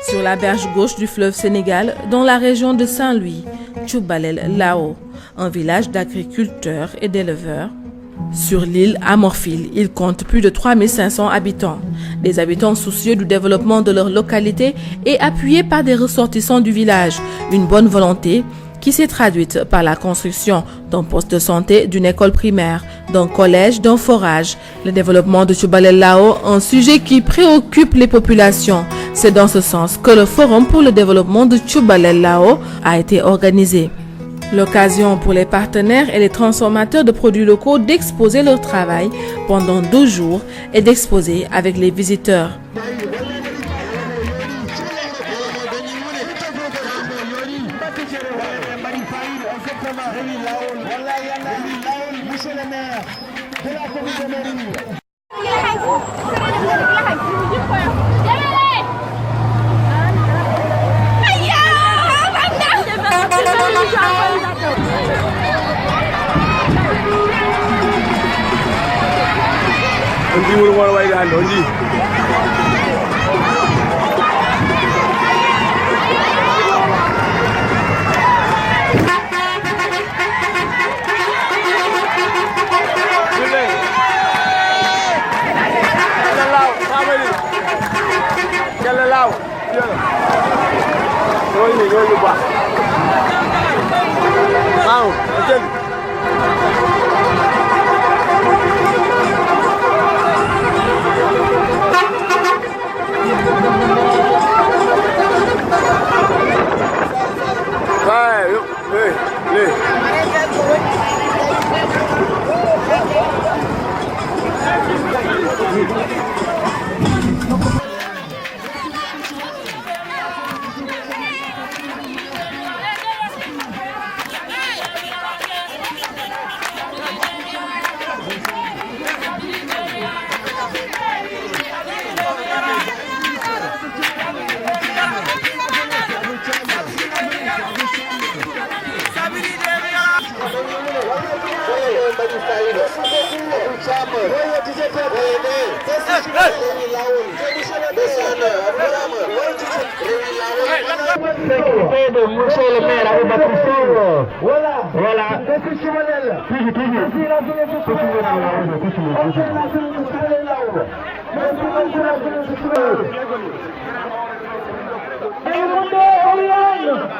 Sur la berge gauche du fleuve Sénégal, dans la région de Saint-Louis, Thiouballel Lao, un village d'agriculteurs et d'éleveurs. Sur l'île Amorphile, il compte plus de 3500 habitants. Des habitants soucieux du développement de leur localité et appuyés par des ressortissants du village. Une bonne volonté qui s'est traduite par la construction d'un poste de santé, d'une école primaire, d'un collège, d'un forage. Le développement de Thiouballel Lao, un sujet qui préoccupe les populations. C'est dans ce sens que le Forum pour le développement de Thiouballel Lao a été organisé. L'occasion pour les partenaires et les transformateurs de produits locaux d'exposer leur travail pendant 2 jours et d'exposer avec les visiteurs.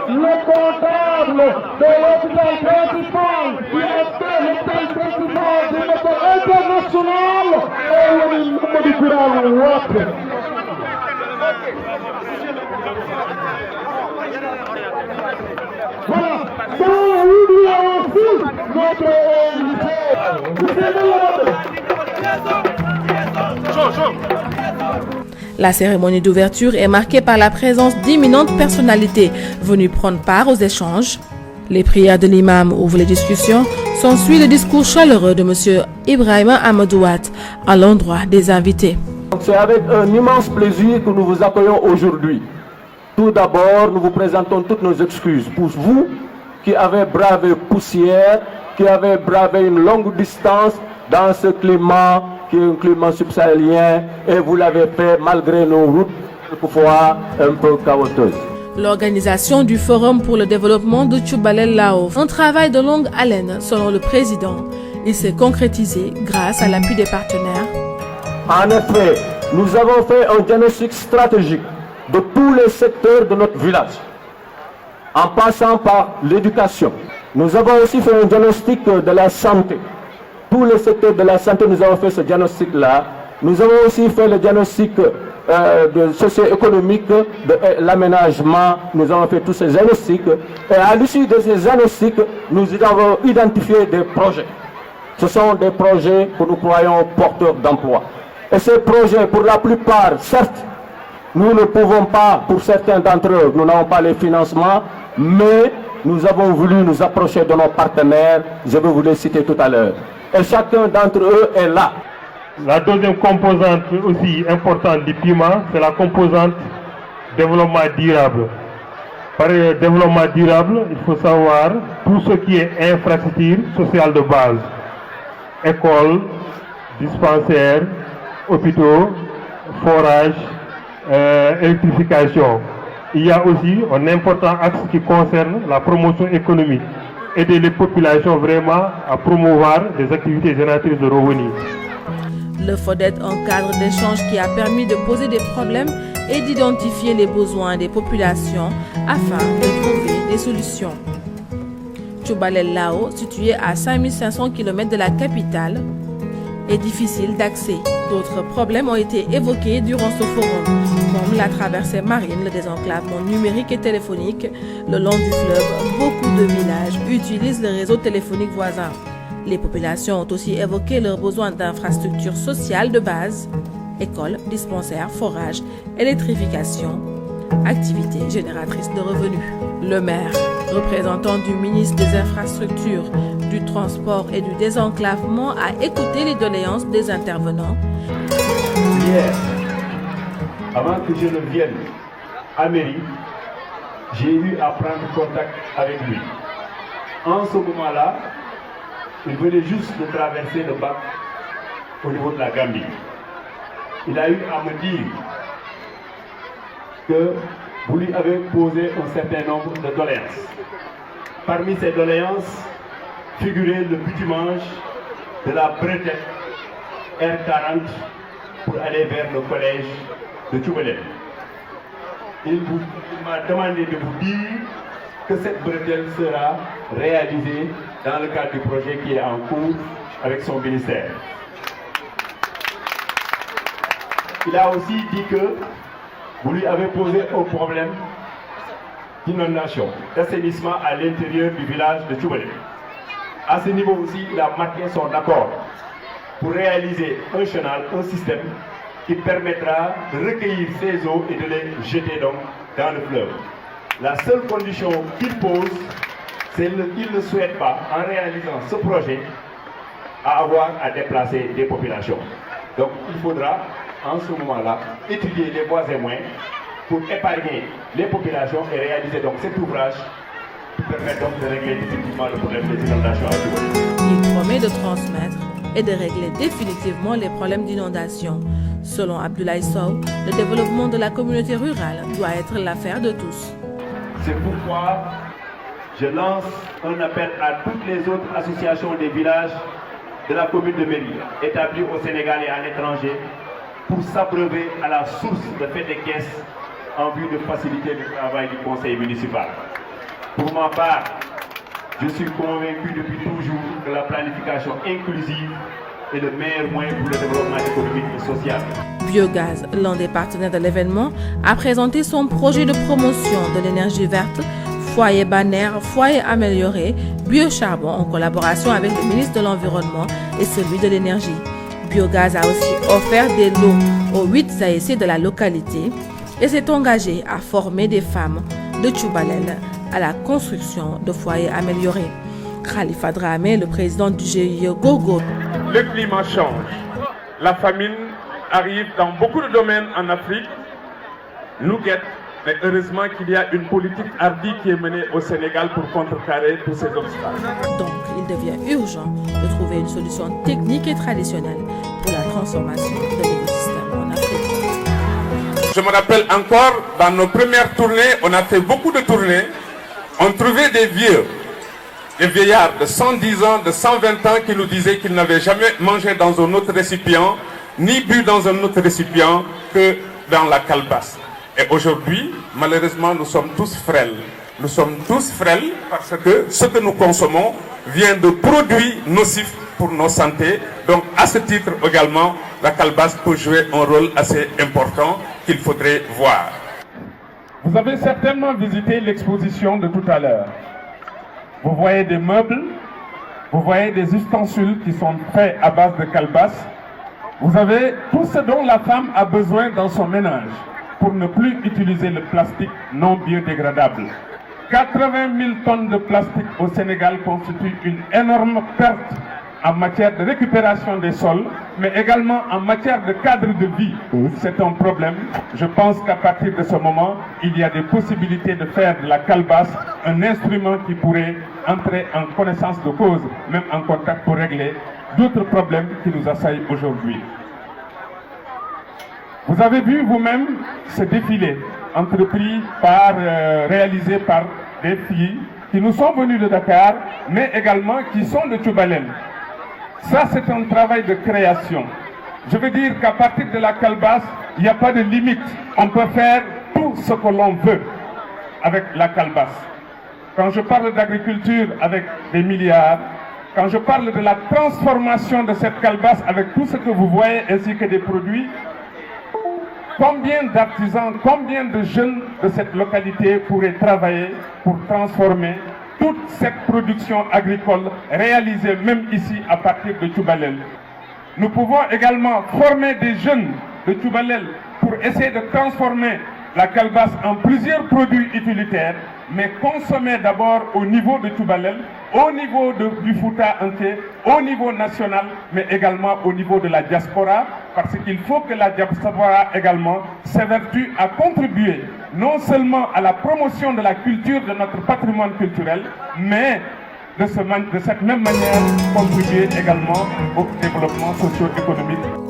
Le comptable de l'hôpital principal, directeur de l'hôpital principal de notre international, et le nombre du courant Watt. Voilà, dans l'oublier aussi notre La cérémonie d'ouverture est marquée par la présence d'imminentes personnalités venues prendre part aux échanges. Les prières de l'imam ouvrent les discussions. S'ensuit le discours chaleureux de M. Ibrahima Amadouat à l'endroit des invités. C'est avec un immense plaisir que nous vous accueillons aujourd'hui. Tout d'abord, nous vous présentons toutes nos excuses pour vous qui avez bravé poussière, qui avez bravé une longue distance dans ce climat qui est un climat subsahélien, et vous l'avez fait malgré nos routes, quelquefois un peu chaotiques. L'organisation du Forum pour le développement de Thiouballel Lao, un travail de longue haleine selon le président, il s'est concrétisé grâce à l'appui des partenaires. En effet, nous avons fait un diagnostic stratégique de tous les secteurs de notre village, en passant par l'éducation. Nous avons aussi fait un diagnostic de la santé. Tous les secteurs de la santé, nous avons fait ce diagnostic-là. Nous avons aussi fait le diagnostic socio-économique, de l'aménagement. Nous avons fait tous ces diagnostics. Et à l'issue de ces diagnostics, nous avons identifié des projets. Ce sont des projets que nous croyons porteurs d'emploi. Et ces projets, pour la plupart, certes, nous ne pouvons pas, pour certains d'entre eux, nous n'avons pas les financements, mais nous avons voulu nous approcher de nos partenaires. Je vais vous les citer tout à l'heure. Et chacun d'entre eux est là. La deuxième composante aussi importante du PIMA, c'est la composante développement durable. Par développement durable, il faut savoir tout ce qui est infrastructure sociale de base. Écoles, dispensaires, hôpitaux, forages, électrification. il y a aussi un important axe qui concerne la promotion économique. Aider les populations vraiment à promouvoir des activités génératrices de revenus. Le FODET, un cadre d'échange qui a permis de poser des problèmes et d'identifier les besoins des populations afin de trouver des solutions. Tchoubalel Lao, situé à 5500 km de la capitale, est difficile d'accès. D'autres problèmes ont été évoqués durant ce forum, comme la traversée marine, le désenclavement numérique et téléphonique. Le long du fleuve, beaucoup de villages utilisent le réseau téléphonique voisin. Les populations ont aussi évoqué leurs besoins d'infrastructures sociales de base, écoles, dispensaires, forages, électrification, activités génératrices de revenus. Le maire, représentant du ministre des Infrastructures, du Transport et du Désenclavement, a écouté les doléances des intervenants. Hier, avant que je ne vienne à Mairie, j'ai eu à prendre contact avec lui. En ce moment-là, il venait juste de traverser le bac au niveau de la Gambie. Il a eu à me dire que vous lui avez posé un certain nombre de doléances. Parmi ces doléances figurait le bitumage de la bretelle R40 pour aller vers le collège de Tchoubalel. Il m'a demandé de vous dire que cette bretelle sera réalisée dans le cadre du projet qui est en cours avec son ministère. Il a aussi dit que vous lui avez posé un problème d'inondation, d'assainissement à l'intérieur du village de Tchoubalel. À ce niveau aussi, il a marqué son accord pour réaliser un chenal, un système qui permettra de recueillir ces eaux et de les jeter donc dans le fleuve. La seule condition qu'il pose, c'est qu'il ne souhaite pas, en réalisant ce projet, à avoir à déplacer des populations. Donc il faudra, en ce moment-là, étudier les voies et moyens pour épargner les populations et réaliser donc cet ouvrage qui permet donc de régler définitivement le problème des inondations à Tchoubalel. Il promet de transmettre et de régler définitivement les problèmes d'inondation. Selon Abdoulaye Sow, le développement de la communauté rurale doit être l'affaire de tous. C'est pourquoi je lance un appel à toutes les autres associations des villages de la commune de Mairie, établies au Sénégal et à l'étranger, pour s'abreuver à la source de fait des caisses en vue de faciliter le travail du conseil municipal. Pour ma part, je suis convaincu depuis toujours que la planification inclusive est le meilleur moyen pour le développement économique et social. Biogaz, l'un des partenaires de l'événement, a présenté son projet de promotion de l'énergie verte, foyer banner, foyer amélioré, biocharbon en collaboration avec le ministre de l'Environnement et celui de l'énergie. Biogaz a aussi offert des lots aux 8 AEC de la localité et s'est engagé à former des femmes de Tchoubalel à la construction de foyers améliorés. Khalifa Dramé, le président du GIE Gogo. Le climat change. La famine arrive dans beaucoup de domaines en Afrique, nous guette, mais heureusement qu'il y a une politique hardie qui est menée au Sénégal pour contrecarrer tous ces obstacles. Donc, il devient urgent de trouver une solution technique et traditionnelle pour la transformation de l'écosystème en Afrique. Je me rappelle encore, dans nos premières tournées, on a fait beaucoup de tournées, on trouvait des vieillards de 110 ans, de 120 ans qui nous disaient qu'ils n'avaient jamais mangé dans un autre récipient, ni bu dans un autre récipient que dans la calebasse. Et aujourd'hui, malheureusement, nous sommes tous frêles. Nous sommes tous frêles parce que ce que nous consommons vient de produits nocifs pour nos santé. Donc, à ce titre également, la calebasse peut jouer un rôle assez important qu'il faudrait voir. Vous avez certainement visité l'exposition de tout à l'heure. Vous voyez des meubles, vous voyez des ustensiles qui sont faits à base de calebasse. Vous avez tout ce dont la femme a besoin dans son ménage pour ne plus utiliser le plastique non biodégradable. 80 000 tonnes de plastique au Sénégal constituent une énorme perte en matière de récupération des sols, mais également en matière de cadre de vie. C'est un problème. Je pense qu'à partir de ce moment, il y a des possibilités de faire de la calebasse un instrument qui pourrait entrer en connaissance de cause, même en contact pour régler d'autres problèmes qui nous assaillent aujourd'hui. Vous avez vu vous-même ce défilé réalisé par des filles qui nous sont venues de Dakar, mais également qui sont de Tchoubalel. Ça, c'est un travail de création. Je veux dire qu'à partir de la calebasse, il n'y a pas de limite. On peut faire tout ce que l'on veut avec la calebasse. Quand je parle d'agriculture avec des milliards, quand je parle de la transformation de cette calebasse avec tout ce que vous voyez ainsi que des produits, combien d'artisans, combien de jeunes de cette localité pourraient travailler pour transformer toute cette production agricole réalisée même ici à partir de Tchoubalel. Nous pouvons également former des jeunes de Tchoubalel pour essayer de transformer la calebasse en plusieurs produits utilitaires, mais consommer d'abord au niveau de Tchoubalel, au niveau du Fouta entier, au niveau national, mais également au niveau de la diaspora, parce qu'il faut que la diaspora également s'évertue à contribuer non seulement à la promotion de la culture, de notre patrimoine culturel, mais de cette même manière contribuer également au développement socio-économique.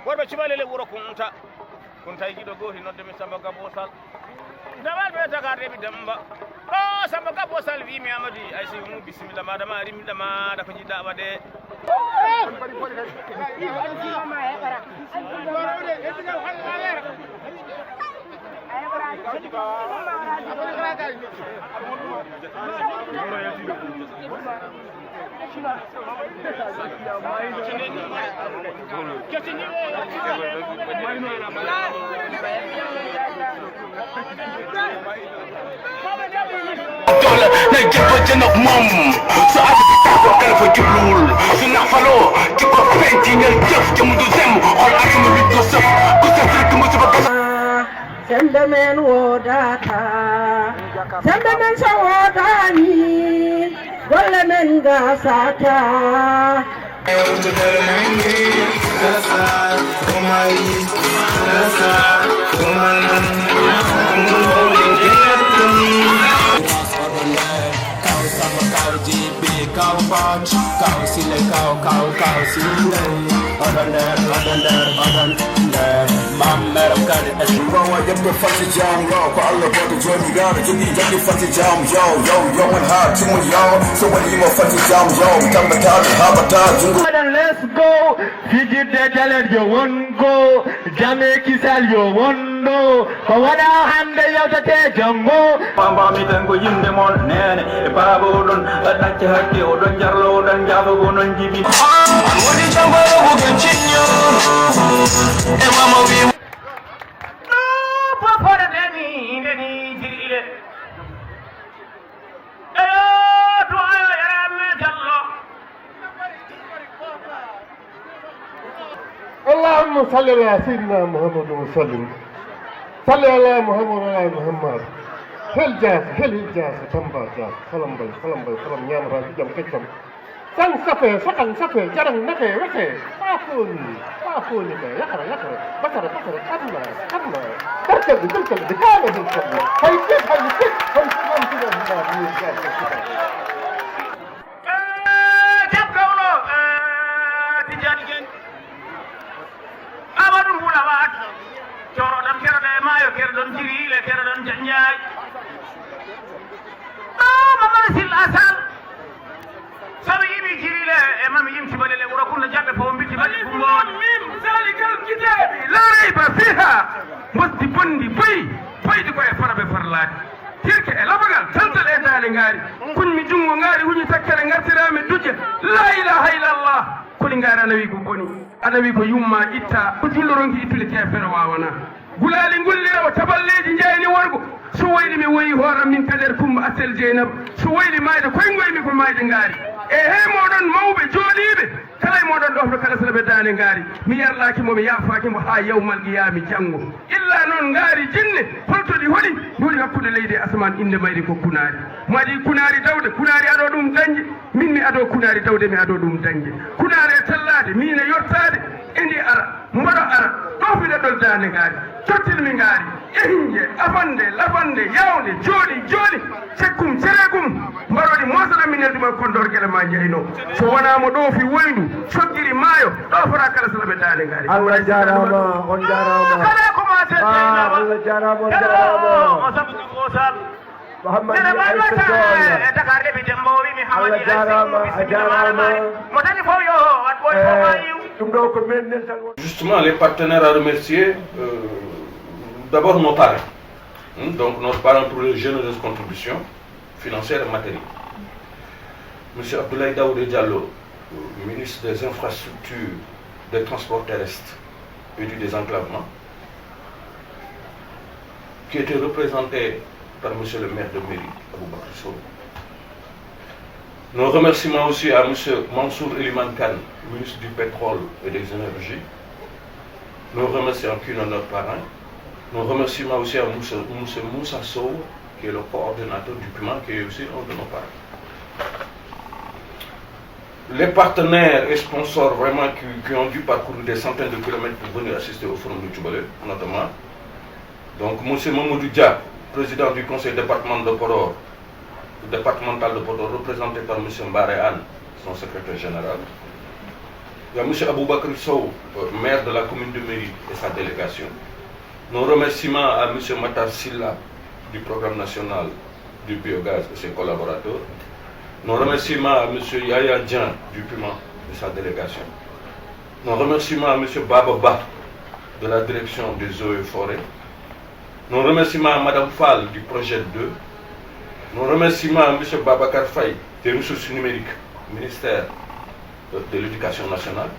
worɓe cubalele wuro kun tawi giɗo gooti noddemi Samba Gabo Sall damal ɓe tagardeɓe damba o Samba Gabo Sall wimi Amadou ay si mu bisimilla ma dama rimmiɗa maɗa ko jiɗɗa waɗe doole nay jëpp jënok moom su ko kala fa jubluwul su nafaloo ci ko fenti ngeen jëf jëm du sem xol asuma wit do sëf ku sëf rek mu suba gas sembe men wodata sembe men so wodani golle men gasata Cow, sile cow, Let's go. Fiji de Jalet yo won go. Jame Kisal yo won do. Kawana hande yo tate jambo. Pamba mi tango yinde mon nene. Babo don atake hakke odon jarlo dan jabo gonon jibi. Wodi jambo go genchinyo. E mama wi. Papa deni deni jirile. To ayo yaram jallo. اللهم صل على سيدنا محمد وسلم. صل على محمد وعلى محمد. هل جاس تنبا جاس خلم يام راجي جم كتم. سان سفه جرن نفه وكه فافوني يقرا بكر قبنا تركب بكامل الصبر. هاي كيف Amadou Mboula Wade coro dam kero de mayo kero don jirile kero don janjay Mamadou Sil Asal sabi yimi jirile e mami yim tibalele wuro kunna jabbe fo mbiti bali bumbon mim zalikal kitabi la rayba fiha muddi bondi boy di ko e farabe farlaade tirke e labagal tantal e dale ngari kunmi jungo ngari huñi takkere ngartirami duje la ilaha illallah kuli ngara nawi ko boni adawi ko yumma itta ko julloronki ittude kefere wawana gulali ngullira o taballeji jeyni worgo so wayli mi woyi horam min kader kumba asel jeynab so wayli mayde koye ngoymi ko mayde ngaari e he moɗon mawɓe jooɗiɓe kala e moɗon ɗofno kala selaɓe dane ngaari mi yarlakimo mi yafakimo ha yawmal qiyami janggo illa noon ngaari jinne holtoɗi hoɗi mbiɗi hakkude leydi e asaman inde mayri ko kunaari maɗi kunaari dawde kunaari aɗo ɗum dañde min mi ado kunaari dawde mi ado ɗum dañde kunaari e tallade min e yottade indi ara mboɗo ara ɗofide ɗol dane ngaari tottilmi ngaari ehinje afande lafande yawde jooɗi cekkum ceregum mbaɗoɗi mosana minelɗumen kondor gueɗe ma jeyno so wonamo ɗoofi woydu soggiri maayo ɗofora kala salaɓe dane ngaari Allah jarama on jarama. kala ko mate Allah jarama on jarama. o sabu gosal Muhammad ene Aisha e Dakar deɓi dembo wimi Allah jarama a jarama. mo tani fof yo wat ɓoy foma yiw ɗum ɗo ko men nen tan. Justement, les partenaires à remercier, d'abord nos parents. Donc nos parents pour leur généreuse contribution financière et matérielle. Monsieur Abdoulaye Daouda Diallo, ministre des Infrastructures, des Transports terrestres et du désenclavement, qui était représenté par monsieur le maire de mairie, Aboubakar Sow. Nos remerciements aussi à monsieur Mansour Eliman Khan, ministre du Pétrole et des Énergies. Nos remerciements qui sont nos parents. Nos remerciements aussi à monsieur Moussa Sow, qui est le coordonnateur du PUMA, qui est aussi un de nos parents. Les partenaires et sponsors vraiment qui ont dû parcourir des centaines de kilomètres pour venir assister au forum de Djoubalé, notamment. Donc M. Mamoudou Dia, président du conseil départemental de Podor, représenté par M. Mbaréane, son secrétaire général. Il y a M. Aboubakar Sow, maire de la commune de Méry et sa délégation. Nos remerciements à M. Matar Silla du programme national du biogaz et ses collaborateurs. Nos remerciements à M. Yaya Djan du PUMA et sa délégation. Nos remerciements à M. Baba de la direction des eaux et forêts. Nos remerciements à Mme Fall du projet 2. Nos remerciements à M. Babacar Faye des ressources numériques, ministère de l'Éducation nationale.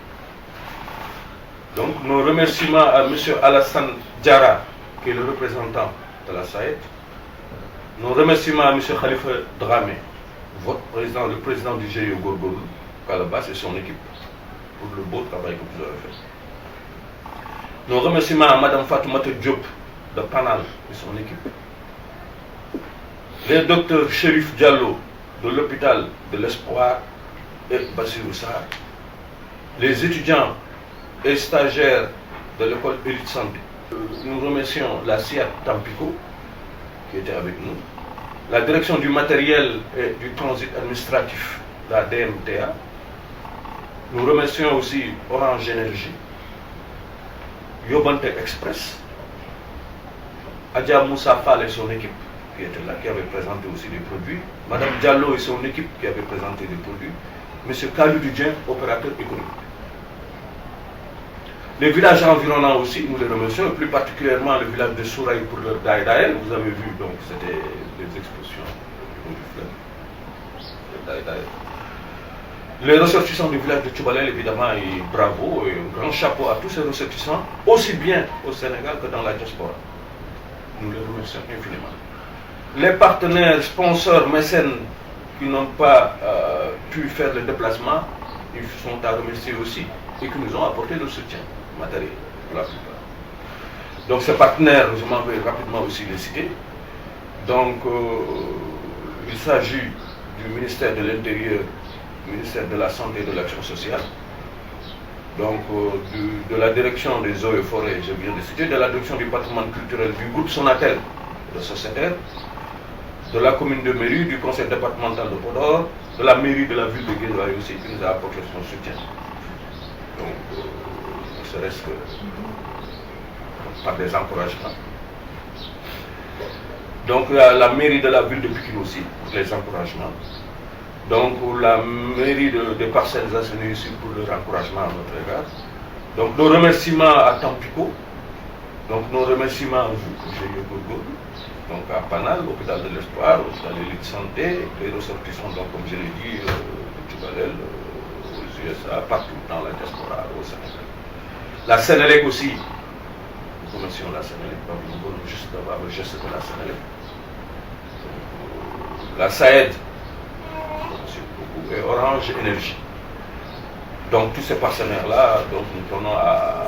Donc nos remerciements à M. Alassane Diarra, qui est le représentant de la SAED. Nos remerciements à M. Khalifa Dramé, votre président, le président du GIE Gorgorou, Kalabas et son équipe, pour le beau travail que vous avez fait. Nos remerciements à Mme Fatoumata Diop de Panal et son équipe. Les docteurs Chérif Diallo de l'hôpital de l'Espoir et Bassirou Sarr. Les étudiants et stagiaires de l'école Élite Santé. Nous remercions la SIAT Tampico qui était avec nous. La direction du matériel et du transit administratif, la DMTA. Nous remercions aussi Orange Énergie, Yobante Express, Adja Moussa Fall et son équipe qui était là, qui avait présenté aussi des produits, Madame Diallo et son équipe qui avait présenté des produits, Monsieur Kalou Dudjen, opérateur économique. Les villages environnants aussi, nous les remercions, et plus particulièrement le village de Souraï pour leur Daïdaël. Vous avez vu, donc, c'était des expositions au niveau du fleuve. Le Daïdaël. Les ressortissants du village de Tchoubalel, évidemment, et bravo, et un grand chapeau à tous ces ressortissants, aussi bien au Sénégal que dans la diaspora. Nous les remercions infiniment. Les partenaires, sponsors, mécènes qui n'ont pas pu faire le déplacement, ils sont à remercier aussi et qui nous ont apporté le soutien matériel pour la plupart. Donc ces partenaires, je m'en vais rapidement aussi les citer. Donc il s'agit du ministère de l'Intérieur, du ministère de la Santé et de l'Action sociale, donc de la direction des eaux et forêts, je viens de citer, de la direction du patrimoine culturel du groupe Sonatel, de sociétaire, de la commune de Méru, du conseil départemental de Podor, de la mairie de la ville de Guédiawaye aussi, qui nous a apporté son soutien. Donc, ne serait-ce que par des encouragements. Donc, la mairie de la ville de Pikine aussi, pour les encouragements. Donc, la mairie des Parcelles Assainies aussi pour leur encouragement à notre égard. Donc, nos remerciements à Tampico. Donc, nos remerciements à vous, G.I. Gourgoul. Donc à Panal, l'hôpital de l'Espoir, l'hôpital de l'élite santé, les ressortissants, donc, comme je l'ai dit, au Tchoubalel, aux USA, partout dans la diaspora, au Sénégal. La Sénélec aussi, nous remercions la Sénélec, juste d'avoir le geste de la Sénélec. La SAED, merci beaucoup, et Orange Énergie. Donc tous ces partenaires-là, donc nous tenons à